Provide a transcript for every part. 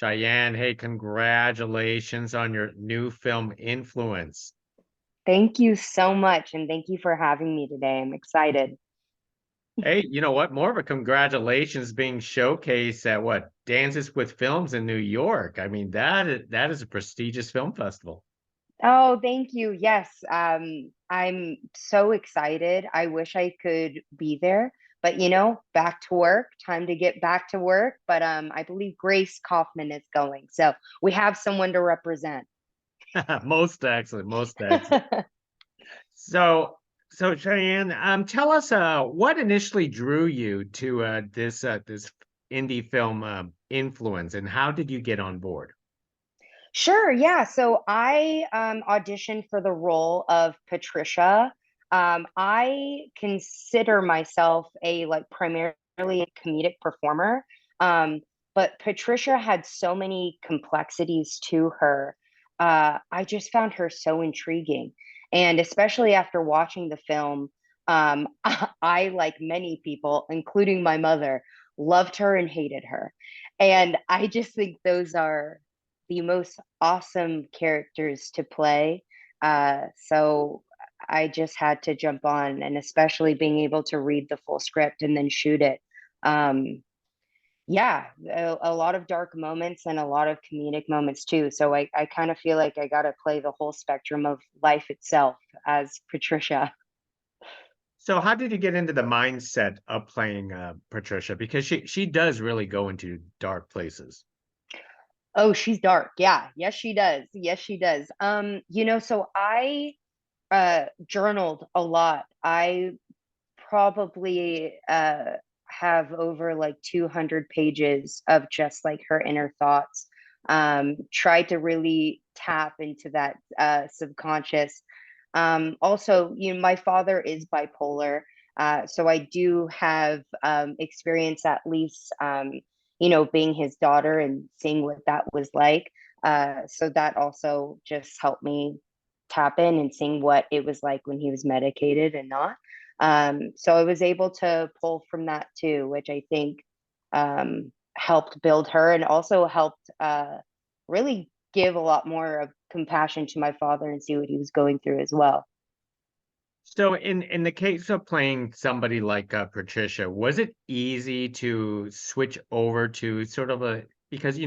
Cheyenne, hey, congratulations on your new film Influence. Thank you so much, and thank you for having me today. I'm excited. Hey, you know what? More of a congratulations being showcased at what Dances with Films in New York. I mean, that is a prestigious film festival. Oh, thank you. Yes, I'm so excited. I wish I could be there, but back to work. Time to get back to work. But I believe Grace Kaufman is going, so we have someone to represent. Most excellent, most excellent. So, so Cheyenne, tell us what initially drew you to this indie film Influence, and how did you get on board? Sure, yeah. So I auditioned for the role of Patricia. I consider myself a like primarily a comedic performer. Um, but Patricia had so many complexities to her. I just found her so intriguing. And especially after watching the film, I, like many people, including my mother, loved her and hated her. And I just think those are the most awesome characters to play. So I just had to jump on, and especially being able to read the full script and then shoot it. Um, yeah, a lot of dark moments and a lot of comedic moments too. So I kind of feel like I got to play the whole spectrum of life itself as Patricia. So, how did you get into the mindset of playing Patricia? Because she does really go into dark places. Oh, she's dark. Yeah. Yes, she does. Yes, she does. So I journaled a lot. I probably have over like 200 pages of just like her inner thoughts. Tried to really tap into that subconscious. Also, my father is bipolar. So I do have experience at least, being his daughter and seeing what that was like. So that also just helped me tap in and seeing what it was like when he was medicated and not. So I was able to pull from that too, which I think helped build her and also helped really give a lot more of compassion to my father and see what he was going through as well. So, in the case of playing somebody like Patricia, was it easy to switch over to sort of a because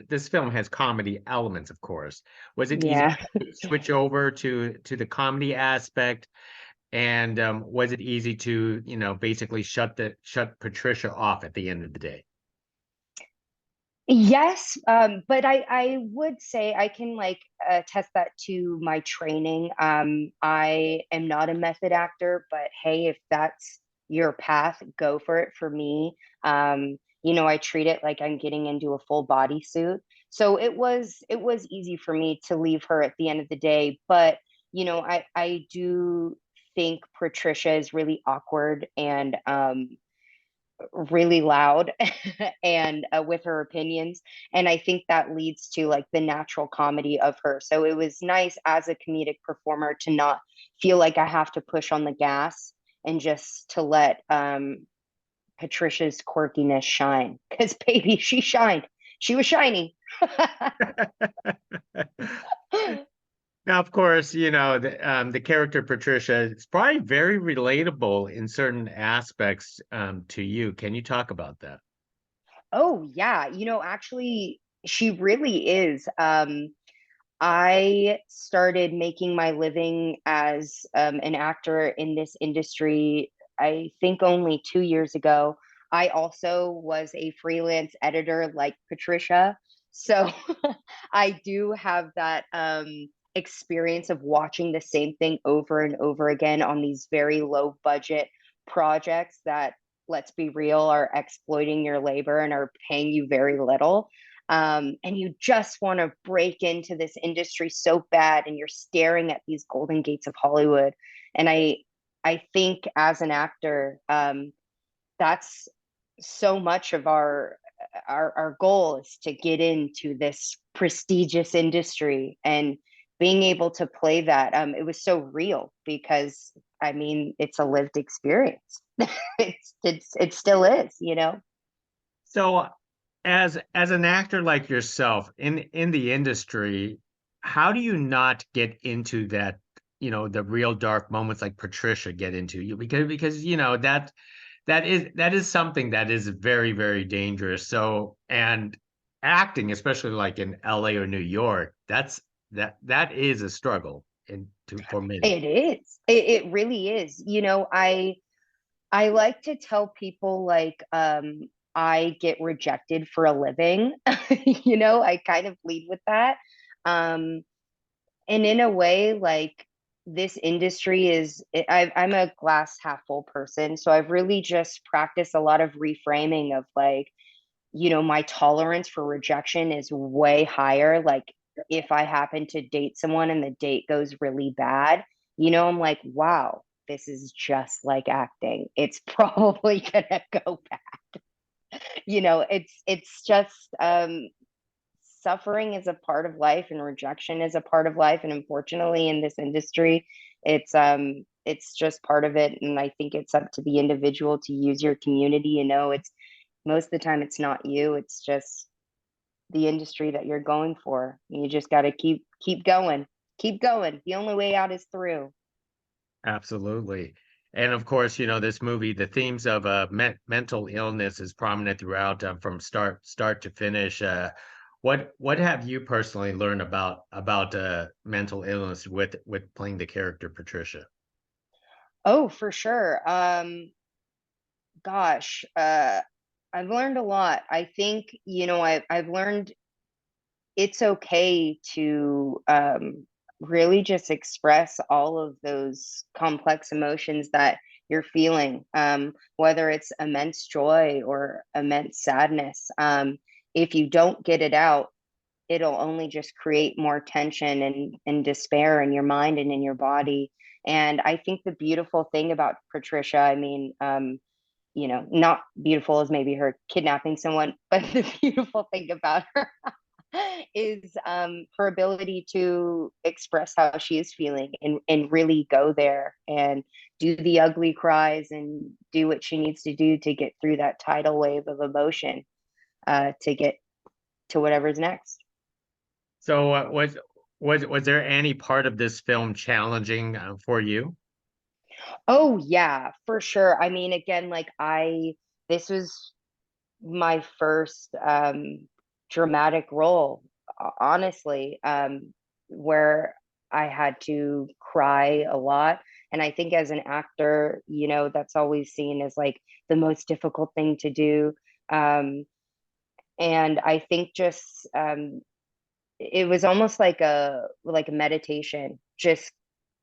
this film has comedy elements, of course. Was it easy Yeah. to switch over to the comedy aspect? And was it easy to, basically shut Patricia off at the end of the day? Yes, but I would say I can like attest that to my training. I am not a method actor, but hey, if that's your path, go for it. For me, I treat it like I'm getting into a full body suit. So it was easy for me to leave her at the end of the day, but I do think Patricia is really awkward and really loud and with her opinions, and I think that leads to like the natural comedy of her. So it was nice as a comedic performer to not feel like I have to push on the gas and just to let Patricia's quirkiness shine, because baby, she shined. She was shiny. Now, of course, the character Patricia is probably very relatable in certain aspects to you. Can you talk about that? Oh yeah, actually she really is. I started making my living as an actor in this industry, I think only 2 years ago. I also was a freelance editor like Patricia. So I do have that experience of watching the same thing over and over again on these very low budget projects that, let's be real, are exploiting your labor and are paying you very little. And you just want to break into this industry so bad, and you're staring at these golden gates of Hollywood. And I think as an actor, that's so much of our goal is to get into this prestigious industry, and being able to play that, it was so real because I mean it's a lived experience. It still is. So, as an actor like yourself in the industry, how do you not get into that, the real dark moments like Patricia get into you? Because that is something that is very, very dangerous. So, and acting, especially like in LA or New York, that is a struggle for many. It is. It really is. I like to tell people like I get rejected for a living. I kind of lead with that. Um and in a way, like this industry I'm a glass half full person, so I've really just practiced a lot of reframing of like, my tolerance for rejection is way higher. Like if I happen to date someone and the date goes really bad, I'm like, wow, this is just like acting. It's probably gonna go bad. It's just suffering is a part of life and rejection is a part of life. And unfortunately in this industry, it's just part of it. And I think it's up to the individual to use your community. It's most of the time it's not you, it's just the industry that you're going for. You just got to keep going, keep going. The only way out is through. Absolutely. And of course, this movie, the themes of mental illness is prominent throughout, from start to finish. What have you personally learned about mental illness with playing the character Patricia? Oh, for sure. Gosh, I've learned a lot. I think, I've learned it's okay to really just express all of those complex emotions that you're feeling, whether it's immense joy or immense sadness. If you don't get it out, it'll only just create more tension and despair in your mind and in your body. And I think the beautiful thing about Patricia, I mean, not beautiful as maybe her kidnapping someone, but the beautiful thing about her is her ability to express how she is feeling and really go there and do the ugly cries and do what she needs to do to get through that tidal wave of emotion, to get to whatever's next. So, was there any part of this film challenging for you? Oh yeah, for sure. I mean, again, like this was my first dramatic role, honestly, where I had to cry a lot. And I think as an actor, that's always seen as like the most difficult thing to do. Um, and I think just it was almost like a meditation, just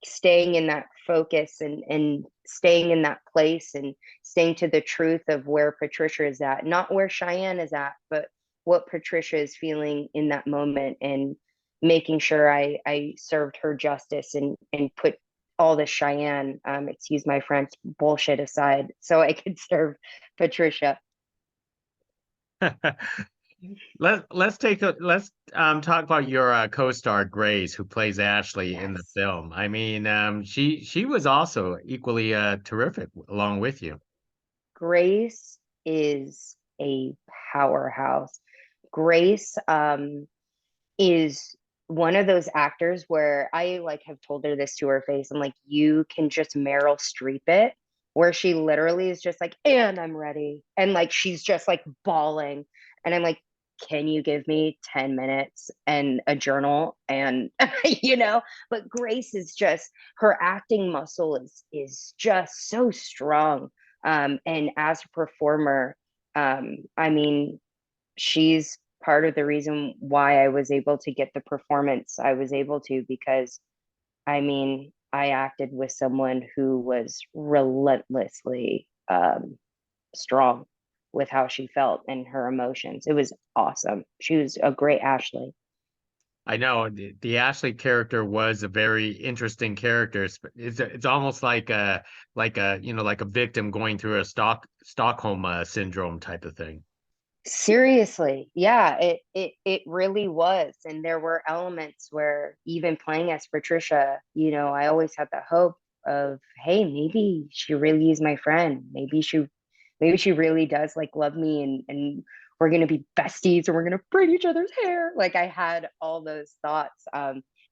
staying in that focus and staying in that place and staying to the truth of where Patricia is at, not where Cheyenne is at, but what Patricia is feeling in that moment, and making sure I served her justice and put all the Cheyenne, excuse my French, bullshit aside so I could serve Patricia. Let's talk about your co-star Grace, who plays Ashley in the Yes. film. I mean, she was also equally terrific along with you. Grace is a powerhouse. Grace is one of those actors where I like have told her this to her face. I'm like, you can just Meryl Streep it, where she literally is just like, and I'm ready. And like she's just like bawling. And I'm like, can you give me 10 minutes and a journal? And but Grace is just, her acting muscle is just so strong. And as a performer, I mean, she's part of the reason why I was able to get the performance I was able to, because I mean, I acted with someone who was relentlessly strong with how she felt and her emotions. It was awesome. She was a great Ashley. I know the Ashley character was a very interesting character. It's almost like a victim going through a Stockholm syndrome type of thing. Seriously, yeah, it really was. And there were elements where even playing as Patricia, I always had the hope of, hey, maybe she really is my friend. Maybe she really does like love me and we're gonna be besties and we're gonna braid each other's hair. Like I had all those thoughts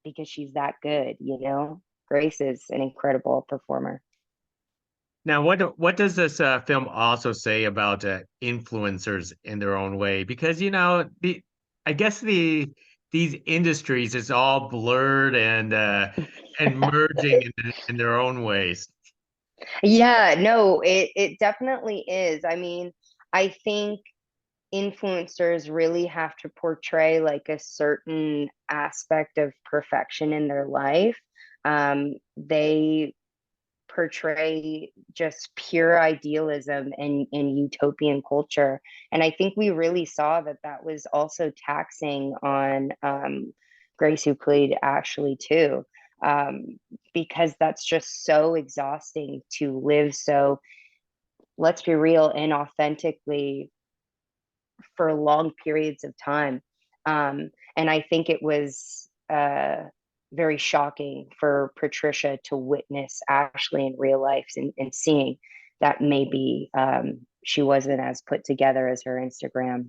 because she's that good, you know. Grace is an incredible performer. Now, what does this film also say about influencers in their own way? Because I guess these industries is all blurred and merging in their own ways. Yeah, no, it definitely is. I mean, I think influencers really have to portray like a certain aspect of perfection in their life. They portray just pure idealism and utopian culture. And I think we really saw that that was also taxing on Grace, who played Ashley, too, because that's just so exhausting to live so, let's be real, inauthentically for long periods of time. And I think it was very shocking for Patricia to witness Ashley in real life and seeing that maybe she wasn't as put together as her Instagram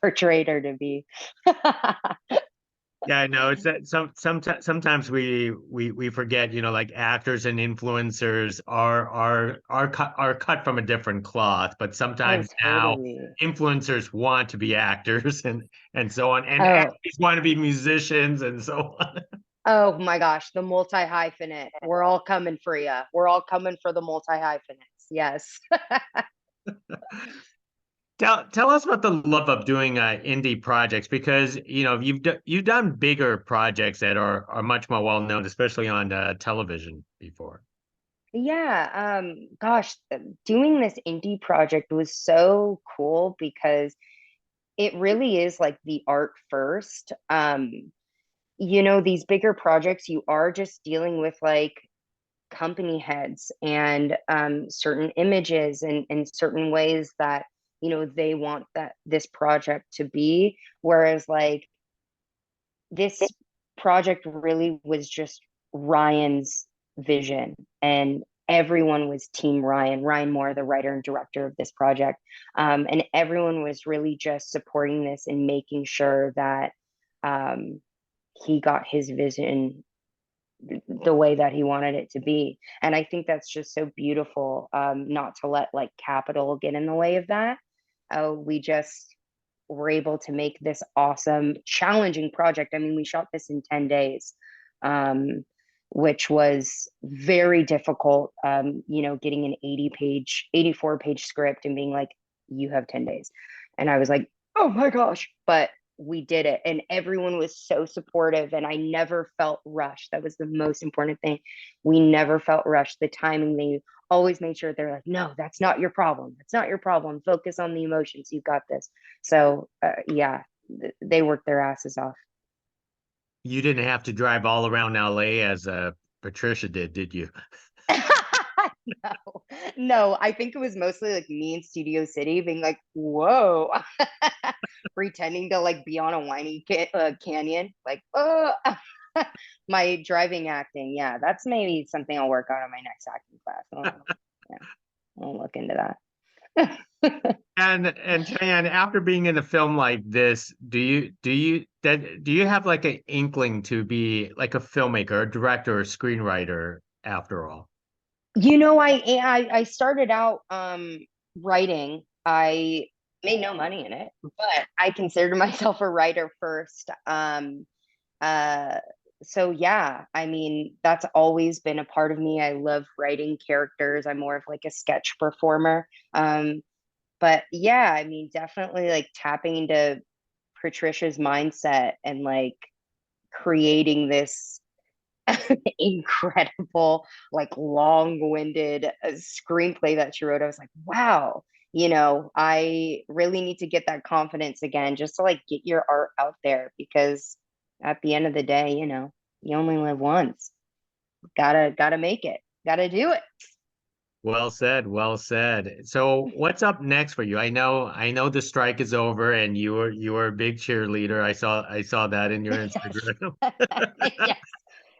portrayed her to be. Yeah, I know. It's that sometimes we forget, like actors and influencers are cut from a different cloth, but Oh, sometimes now totally. influencers want to be actors and so on, and Oh, actors want to be musicians and so on. oh my gosh, the multi hyphenate. We're all coming for you. We're all coming for the multi hyphenates. Yes. Tell us about the love of doing indie projects because you've done bigger projects that are much more well known, especially on television before. Yeah, gosh, doing this indie project was so cool because it really is like the art first. These bigger projects, you are just dealing with like company heads and certain images and certain ways that, they want that this project to be. Whereas like this project really was just Ryan's vision, and everyone was team Ryan Moore, the writer and director of this project. And everyone was really just supporting this and making sure that he got his vision the way that he wanted it to be. And I think that's just so beautiful, not to let like capital get in the way of that. We just were able to make this awesome, challenging project. I mean, we shot this in 10 days, um, which was very difficult, getting an 84-page script and being like, you have 10 days. And I was like, oh my gosh. But we did it, and everyone was so supportive, and I never felt rushed. That was the most important thing. We never felt rushed. The timing, they always made sure they're like, no, that's not your problem. That's not your problem. Focus on the emotions. You got this. So yeah, they worked their asses off. You didn't have to drive all around LA as Patricia did you? No, no, I think it was mostly like me in Studio City being like, whoa, pretending to like be on a whiny canyon. Like, oh, my driving acting. Yeah, that's maybe something I'll work on in my next acting class. Yeah, I'll look into that. And Cheyenne, after being in a film like this, do you have like an inkling to be like a filmmaker, a director, or screenwriter after all? I started out writing. I made no money in it, but I considered myself a writer first. Uh, so yeah, I mean, that's always been a part of me. I love writing characters. I'm more of like a sketch performer. But yeah, I mean, definitely like tapping into Patricia's mindset and like creating this incredible, like long-winded screenplay that she wrote. I was like, wow, I really need to get that confidence again, just to like get your art out there, because at the end of the day, you only live once. Gotta make it. Gotta do it. Well said, well said. So what's up next for you? I know the strike is over and you were a big cheerleader. I saw that in your Yes. Instagram. Yes.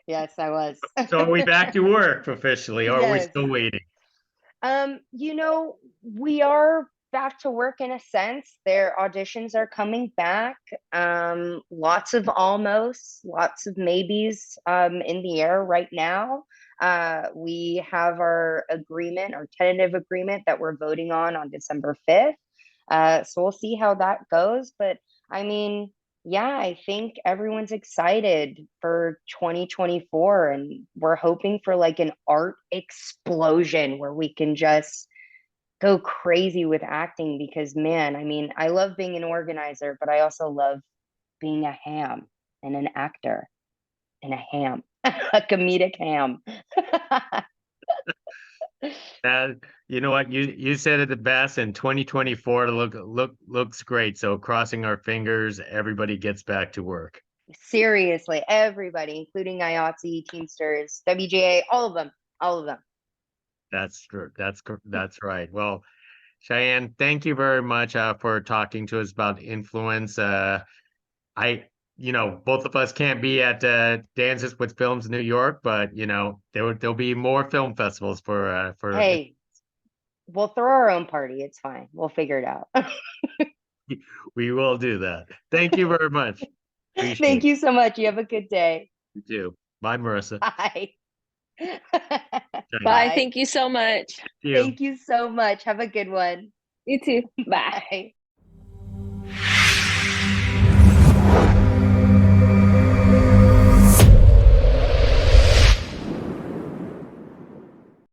Yes, I was. So are we back to work officially, or are we Yes. still waiting? We are back to work in a sense. Their auditions are coming back. Lots of almost, lots of maybes in the air right now. We have our agreement, our tentative agreement that we're voting on December 5th. So we'll see how that goes. But I mean, yeah, I think everyone's excited for 2024, and we're hoping for like an art explosion where we can just go crazy with acting because man, I mean, I love being an organizer, but I also love being a ham and an actor and a ham, a comedic ham. You know what? You said it the best. In 2024, looks great. So crossing our fingers, everybody gets back to work. Seriously, everybody, including IATSE, Teamsters, WGA, all of them, all of them. That's true. That's right. Well, Cheyenne, thank you very much for talking to us about influence. Both of us can't be at Dances with Films New York, but there'll be more film festivals for. Hey, we'll throw our own party. It's fine. We'll figure it out. We will do that. Thank you very much. Appreciate Thank it. you so much. You have a good day. You too. Bye, Marissa. Bye. Cheyenne. Bye. Thank you so much. Thank you. Thank you so much. Have a good one. You too. Bye. Bye.